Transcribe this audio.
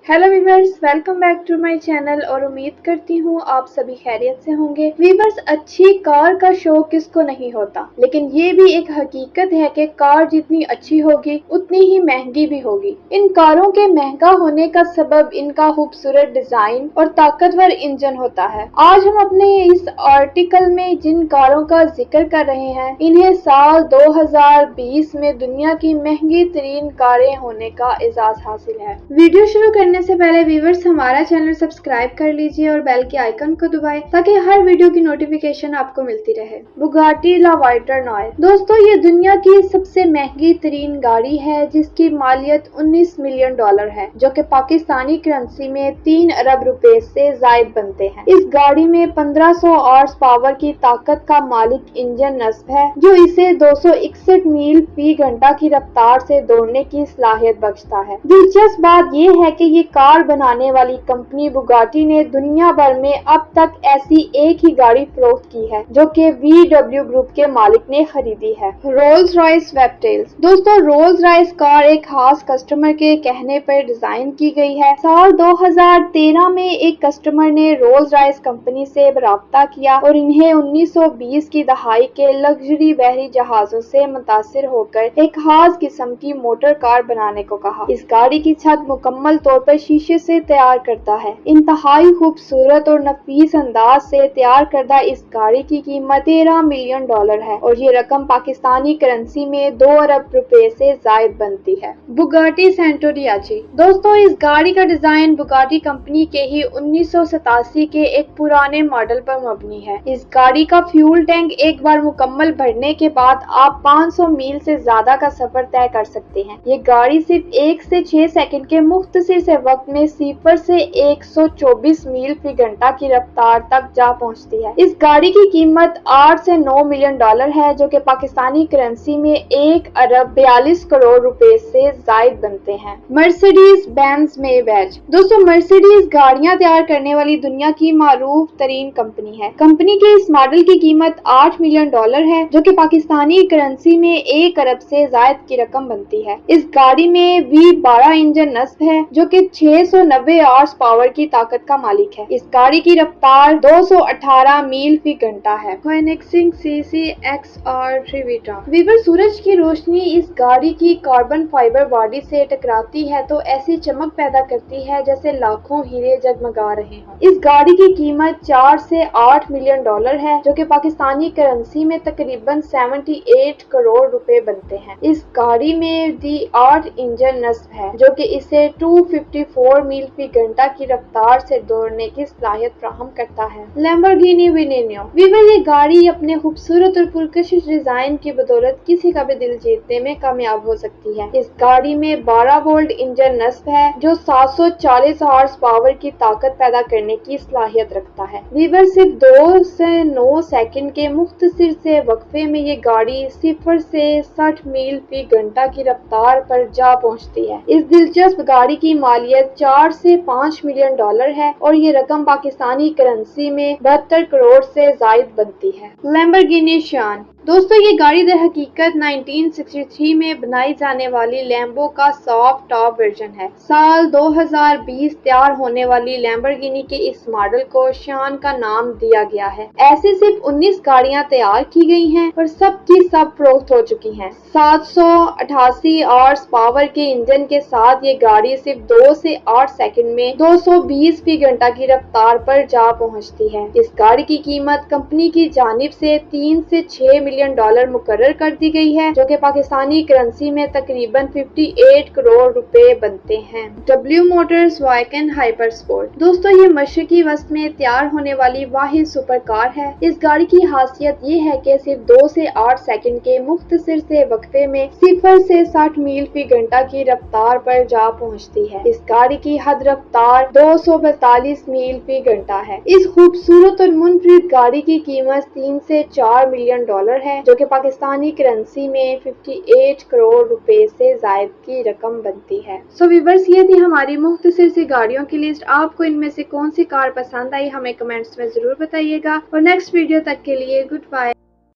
Hello viewers, welcome back to my channel और उम्मीद करती हूँ आप सभी खैरियत से होंगे। वीवर्स, अच्छी कार का शौक किसको नहीं होता, लेकिन ये भी एक हकीकत है कि कार जितनी अच्छी होगी उतनी ही महंगी भी होगी। इन कारों के महंगा होने का सबब इनका खूबसूरत डिजाइन और ताकतवर इंजन होता है। आज हम अपने इस आर्टिकल में जिन कारों का जिक्र कर रहे हैं, इन्हें साल 2020 में दुनिया की महंगी तरीन कारें होने का एजाज हासिल है। वीडियो शुरू करने से पहले व्यूअर्स हमारा चैनल सब्सक्राइब कर लीजिए और बेल के आइकन को दबाएं ताकि हर वीडियो की नोटिफिकेशन आपको मिलती रहे। बुगाटी ला वाइटरनॉय दोस्तों, ये दुनिया की सबसे महंगी तरीन गाड़ी है जिसकी मालियत 19 मिलियन डॉलर है, जो कि पाकिस्तानी करेंसी में 3 अरब रुपए से जायद बनते हैं। इस गाड़ी में 1500 हॉर्स पावर की ताकत का मालिक इंजन नस्ब है, जो इसे 261 मील फी घंटा की रफ्तार से दौड़ने की सलाहियत बख्शता है। दिलचस्प बात यह है कि ये कार बनाने वाली कंपनी बुगाटी ने दुनिया भर में अब तक ऐसी एक ही गाड़ी फरोख्त की है, जो कि VW ग्रुप के मालिक ने खरीदी है। रोल्स रॉयस वेबटेल्स दोस्तों, रोल्स रॉयस कार एक खास कस्टमर के कहने पर डिजाइन की गई है। साल 2013 में एक कस्टमर ने रोल्स रॉयस कंपनी से राब्ता किया और इन्हें 1920 की दहाई के लग्जरी बहरी जहाजों से मुतासिर होकर एक खास किस्म की मोटर कार बनाने को कहा। इस गाड़ी की छत मुकम्मल तौर पर शीशे से तैयार करता है। इंतहाई खूबसूरत और नफीस अंदाज से तैयार करदा इस गाड़ी की कीमत 13 मिलियन डॉलर है और ये रकम पाकिस्तानी करेंसी में 2 अरब रुपए से जायद बनती है। बुगाटी सेंटोरियाची दोस्तों, इस गाड़ी का डिजाइन बुगाटी कंपनी के ही 1987 के एक पुराने मॉडल पर मबनी है। इस गाड़ी का फ्यूल टैंक एक बार मुकम्मल भरने के बाद आप 500 मील से ज्यादा का सफर तय कर सकते हैं। ये गाड़ी सिर्फ 1 से 6 सेकंड के मुख्तसर से वक्त में 0 से 124 मील फी घंटा की रफ्तार तक जा पहुंचती है। इस गाड़ी की कीमत 8 से 9 मिलियन डॉलर है, जो कि पाकिस्तानी करेंसी में 1 अरब 42 करोड़ रुपए से जायद बनते हैं। मर्सिडीज बेंज मेबैच दोस्तों, मर्सिडीज गाड़ियां तैयार करने वाली दुनिया की मारूफ तरीन कंपनी है। कंपनी के इस मॉडल की कीमत 8 मिलियन डॉलर है, जो कि पाकिस्तानी करेंसी में 1 अरब से जायद की रकम बनती है। इस गाड़ी में V12 इंजन नस्ब है, जो कि 690 हॉर्स पावर की ताकत का मालिक है। इस गाड़ी की रफ्तार 218 मील फी घंटा है। कोनिग्सेंग CCXR ट्रिविटा वीवर, सूरज की रोशनी इस गाड़ी की कार्बन फाइबर बॉडी से टकराती है तो ऐसी चमक पैदा करती है जैसे लाखों हीरे जगमगा रहे हों। इस गाड़ी की कीमत 4 से 8 मिलियन डॉलर है, जो कि पाकिस्तानी करेंसी में तकरीबन 78 करोड़ रुपए बनते हैं। इस गाड़ी में D8 इंजन नस्ब है, जो कि इसे 254 मील फी घंटा की रफ्तार से दौड़ने की सलाहियत फ्राहम करता है। लैम्बोर्गिनी वेनेनो वीवर, ये गाड़ी अपने खूबसूरत और पुरकशिश डिजाइन की बदौलत किसी का भी दिल जीतने में कामयाब हो सकती है। इस गाड़ी में 12 वोल्ट इंजन नस्ब है, जो 740 हॉर्स पावर की ताकत पैदा करने की सलाहियत रखता है। वीवर, सिर्फ 2 से 9 सेकंड के मुख्तसर से वक्फे में ये गाड़ी 0 से 60 मील फी घंटा की रफ्तार पर जा पहुंचती है। इस दिलचस्प गाड़ी की मालियत 4 से 5 मिलियन डॉलर है और ये रकम पाकिस्तानी करेंसी में 72 करोड़ से जायद बनती है। लैम्बोर्गिनी शान दोस्तों, ये गाड़ी दर हकीकत 1963 में बनाई जाने वाली लैम्बो का सॉफ्ट टॉप वर्जन है। साल 2020 तैयार होने वाली लैम्बोर्गिनी के इस मॉडल को शान का नाम दिया गया है। ऐसे सिर्फ 19 गाड़ियां तैयार की गई हैं और सब की सब फरोख्त हो चुकी हैं। 788 हॉर्स पावर के इंजन के साथ ये गाड़ी सिर्फ 2 से 8 सेकंड में 220 फी घंटा की रफ्तार पर जा पहुंचती है। इस गाड़ी की कीमत कंपनी की जानिब से 3 से 6 मिलियन डॉलर मुकर्रर कर दी गई है, जो कि पाकिस्तानी करेंसी में तकरीबन 58 करोड़ रुपए बनते हैं। W Motors wagon hyper sport दोस्तों, ये मशरकी वस्त में तैयार होने वाली वाहिद सुपर कार है। इस गाड़ी की खासियत ये है कि सिर्फ 2 से 8 सेकंड के मुख्तसर से वक्फे में 0 से 60 मील फी घंटा की रफ्तार पर जा पहुंचती है। इस गाड़ी की हद रफ्तार 242 मील फी घंटा है। इस खूबसूरत और मुनफरिद गाड़ी की कीमत 3 से 4 मिलियन डॉलर है, जो कि पाकिस्तानी करेंसी में 58 करोड़ रुपए से जायद की रकम बनती है। सो व्यूअर्स, ये थी हमारी मुख्तसर सी गाड़ियों की लिस्ट। आपको इनमें से कौन सी कार पसंद आई हमें कमेंट्स में जरूर बताइएगा और नेक्स्ट वीडियो तक के लिए गुड बाय।